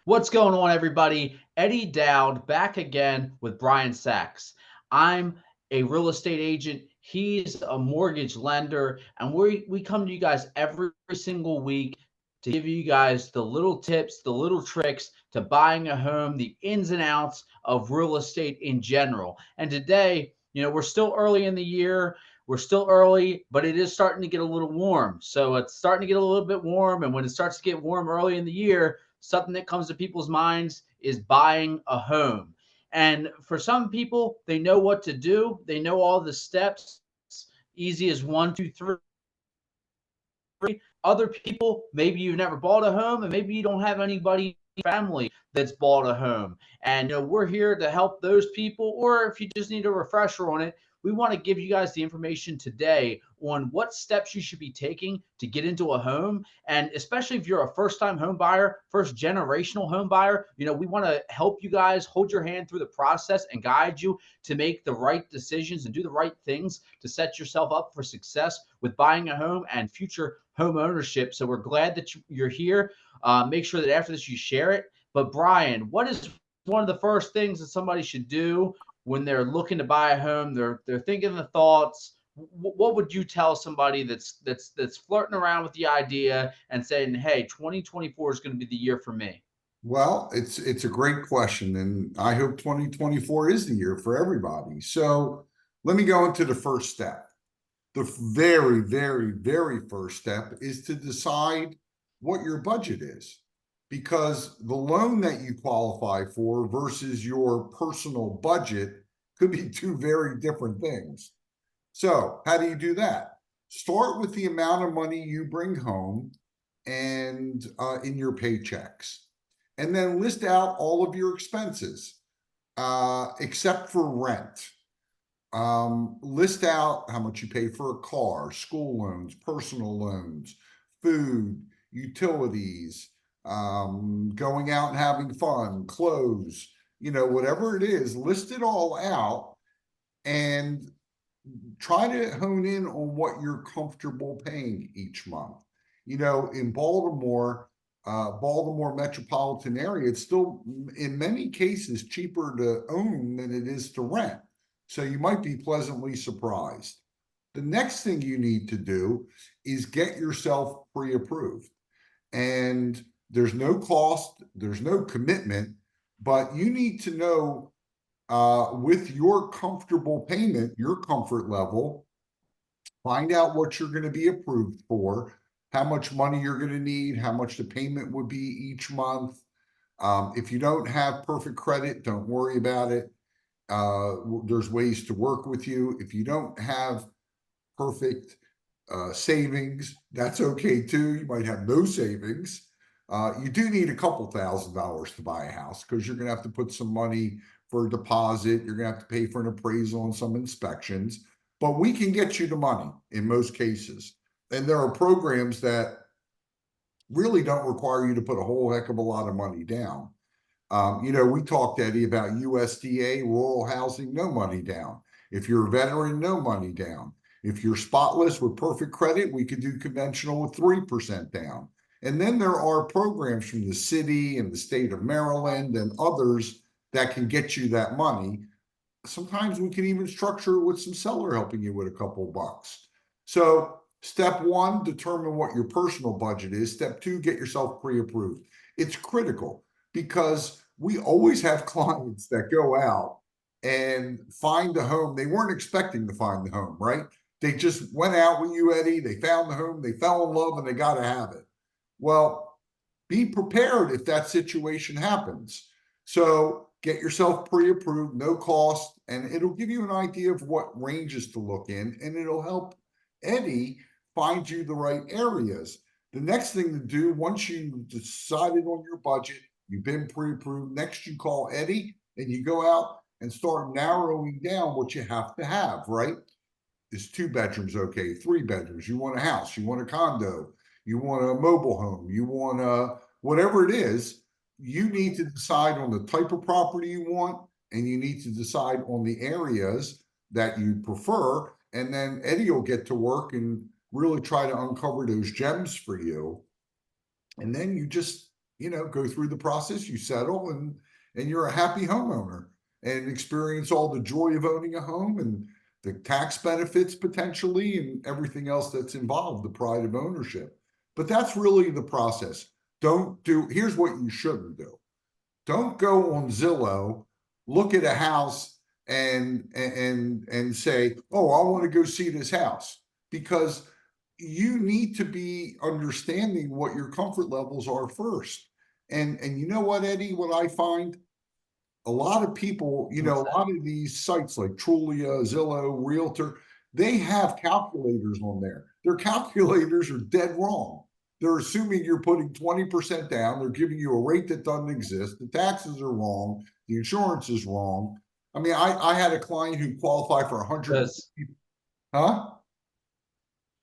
What's going on, everybody? Eddie Dowd back again with Brian Sachs. I'm a real estate agent. He's a mortgage lender, and we come to you guys every single week to give you guys the little tips, the little tricks to buying a home, the ins and outs of real estate in general. And today, we're still early in the year. We're still early, but it is starting to get a little warm. So it's starting to get a little bit warm. And when it starts to get warm early in the year, something that comes to people's minds is buying a home. And for some people, they know what to do. They know all the steps, easy as 1, 2, 3. Other people, maybe you've never bought a home, and maybe you don't have anybody in your family that's bought a home. And we're here to help those people, or if you just need a refresher on it, we want to give you guys the information today on what steps you should be taking to get into a home. And especially if you're a first-time home buyer, first generational home buyer, we want to help you guys, hold your hand through the process and guide you to make the right decisions and do the right things to set yourself up for success with buying a home and future home ownership. So we're glad that you're here. Make sure that after this you share it. But Brian, what is one of the first things that somebody should do when they're looking to buy a home? They're thinking the thoughts. What would you tell somebody that's flirting around with the idea and saying, "Hey, 2024 is going to be the year for me"? Well, it's a great question, and I hope 2024 is the year for everybody. So let me go into the first step. The very, very, very first step is to decide what your budget is, because the loan that you qualify for versus your personal budget could be two very different things. So how do you do that? Start with the amount of money you bring home and in your paychecks, and then list out all of your expenses, except for rent. List out how much you pay for a car, school loans, personal loans, food, utilities, going out and having fun, clothes, whatever it is, list it all out and try to hone in on what you're comfortable paying each month. In Baltimore metropolitan area, it's still in many cases cheaper to own than it is to rent. So you might be pleasantly surprised. The next thing you need to do is get yourself pre-approved. And there's no cost, there's no commitment, but you need to know with your comfortable payment, your comfort level, find out what you're going to be approved for, how much money you're going to need, how much the payment would be each month. If you don't have perfect credit, don't worry about it. There's ways to work with you. If you don't have perfect savings, that's okay too. You might have no savings. You do need a couple $1,000s to buy a house because you're going to have to put some money for a deposit. You're going to have to pay for an appraisal and some inspections, but we can get you the money in most cases. And there are programs that really don't require you to put a whole heck of a lot of money down. We talked, Eddie, about USDA, rural housing, no money down. If you're a veteran, no money down. If you're spotless with perfect credit, we could do conventional with 3% down. And then there are programs from the city and the state of Maryland and others that can get you that money. Sometimes we can even structure it with some seller helping you with a couple bucks. So step one, determine what your personal budget is. Step two, get yourself pre-approved. It's critical because we always have clients that go out and find a home. They weren't expecting to find the home, right? They just went out with you, Eddie. They found the home, they fell in love, and they got to have it. Well, be prepared if that situation happens. So get yourself pre-approved, no cost, and it'll give you an idea of what ranges to look in, and it'll help Eddie find you the right areas. The next thing to do, once you've decided on your budget, you've been pre-approved, next you call Eddie and you go out and start narrowing down what you have to have, right? Is 2 bedrooms okay? 3 bedrooms? You want a house? You want a condo? You want a mobile home? You want a whatever it is, you need to decide on the type of property you want, and you need to decide on the areas that you prefer. And then Eddie will get to work and really try to uncover those gems for you. And then you just, go through the process, you settle, and you're a happy homeowner and experience all the joy of owning a home and the tax benefits potentially and everything else that's involved, the pride of ownership. But that's really the process. Here's what you shouldn't do. Don't go on Zillow, look at a house and say, "Oh, I want to go see this house," because you need to be understanding what your comfort levels are first. And you know what, Eddie, what I find, a lot of people, What's a that? lot of these sites like Trulia, Zillow, Realtor, they have calculators on there. Their calculators are dead wrong. They're assuming you're putting 20% down. They're giving you a rate that doesn't exist. The taxes are wrong. The insurance is wrong. I mean, I had a client who qualified for 100. Because Huh?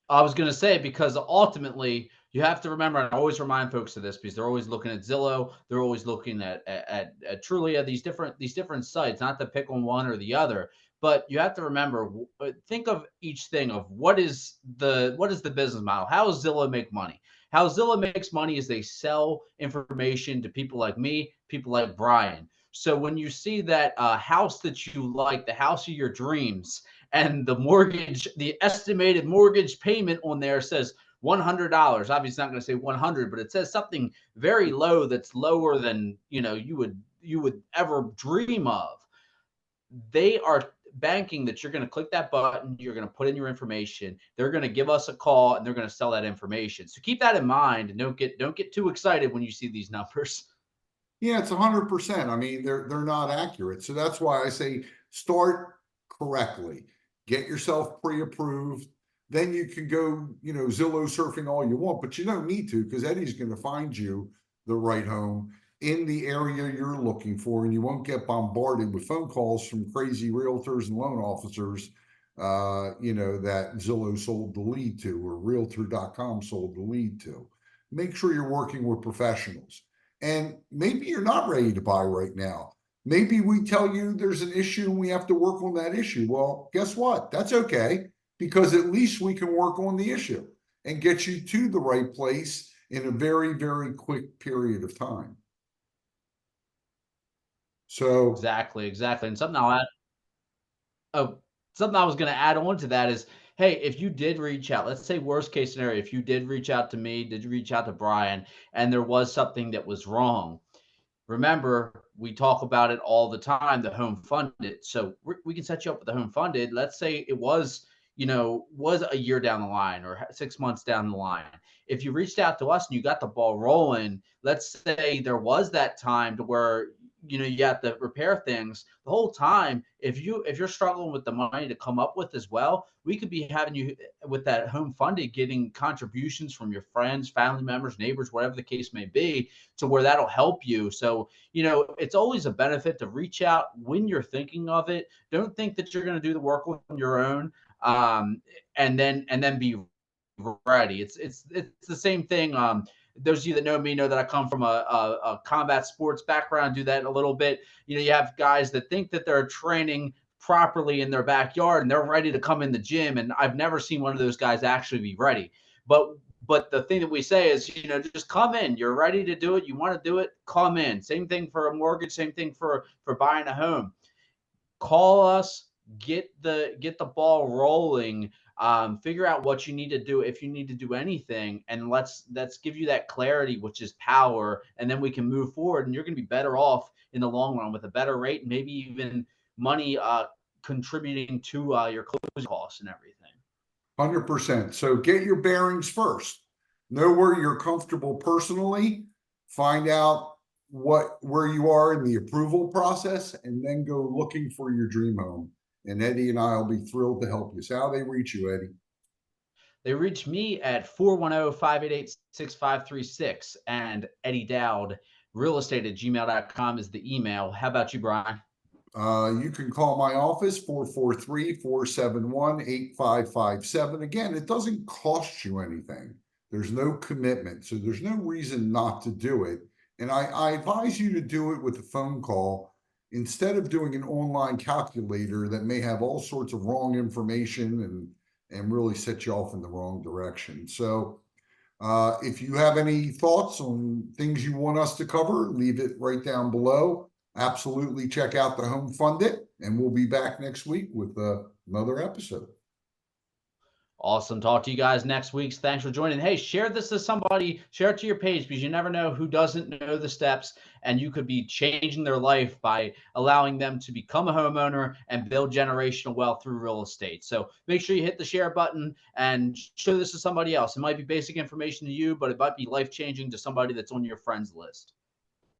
I was going to say, because ultimately you have to remember, and I always remind folks of this because they're always looking at Zillow, they're always looking at Trulia, these different sites, not to pick on one or the other, but you have to remember, think of each thing of what is the business model? How does Zillow make money? How Zillow makes money is they sell information to people like me, people like Brian. So when you see that house that you like, the house of your dreams, and the estimated mortgage payment on there says $100. Obviously, it's not going to say 100, but it says something very low that's lower than you would ever dream of. They are banking that you're going to click that button, you're going to put in your information, they're going to give us a call, and they're going to sell that information. So keep that in mind, and don't get too excited when you see these numbers. Yeah, it's 100%. I mean, they're not accurate. So that's why I say start correctly. Get yourself pre-approved. Then you can go, Zillow surfing all you want, but you don't need to because Eddie's going to find you the right home in the area you're looking for, and you won't get bombarded with phone calls from crazy realtors and loan officers, that Zillow sold the lead to or Realtor.com sold the lead to. Make sure you're working with professionals. And maybe you're not ready to buy right now. Maybe we tell you there's an issue and we have to work on that issue. Well, guess what? That's okay, because at least we can work on the issue and get you to the right place in a very, very quick period of time. So, Exactly, exactly. And oh, something I was going to add on to that is, hey, if you did reach out, let's say worst case scenario, if you did reach out to me, did you reach out to Brian, and there was something that was wrong, remember, we talk about it all the time, the home funded. So we can set you up with the home funded. Let's say it was a year down the line or 6 months down the line. If you reached out to us and you got the ball rolling, let's say there was that time to where you have to repair things the whole time. If you're struggling with the money to come up with as well, we could be having you with that home funded, getting contributions from your friends, family members, neighbors, whatever the case may be, to where that'll help you. So, it's always a benefit to reach out when you're thinking of it. Don't think that you're going to do the work on your own, and then be ready. It's the same thing. Those of you that know me know that I come from a combat sports background, do that a little bit. You have guys that think that they're training properly in their backyard and they're ready to come in the gym. And I've never seen one of those guys actually be ready. But the thing that we say is, just come in. You're ready to do it. You want to do it. Come in. Same thing for a mortgage. Same thing for buying a home. Call us. Get the ball rolling. Figure out what you need to do if you need to do anything, and let's give you that clarity, which is power, and then we can move forward. And you're going to be better off in the long run with a better rate, maybe even money contributing to your closing costs and everything. 100%. So get your bearings first. Know where you're comfortable personally. Find out where you are in the approval process, and then go looking for your dream home. And Eddie and I will be thrilled to help you. So how they reach you, Eddie? They reach me at 410-588-6536, and Eddie Dowd, realestate@gmail.com is the email. How about you, Brian? You can call my office, 443-471-8557. Again, it doesn't cost you anything. There's no commitment, so there's no reason not to do it. And I advise you to do it with a phone call instead of doing an online calculator that may have all sorts of wrong information and really set you off in the wrong direction. So If you have any thoughts on things you want us to cover, leave it right down below. Absolutely check out the Home Fund It, and we'll be back next week with another episode. Awesome. Talk to you guys next week. Thanks for joining. Hey, share this to somebody, share it to your page, because you never know who doesn't know the steps, and you could be changing their life by allowing them to become a homeowner and build generational wealth through real estate. So make sure you hit the share button and show this to somebody else. It might be basic information to you, but it might be life-changing to somebody that's on your friends list.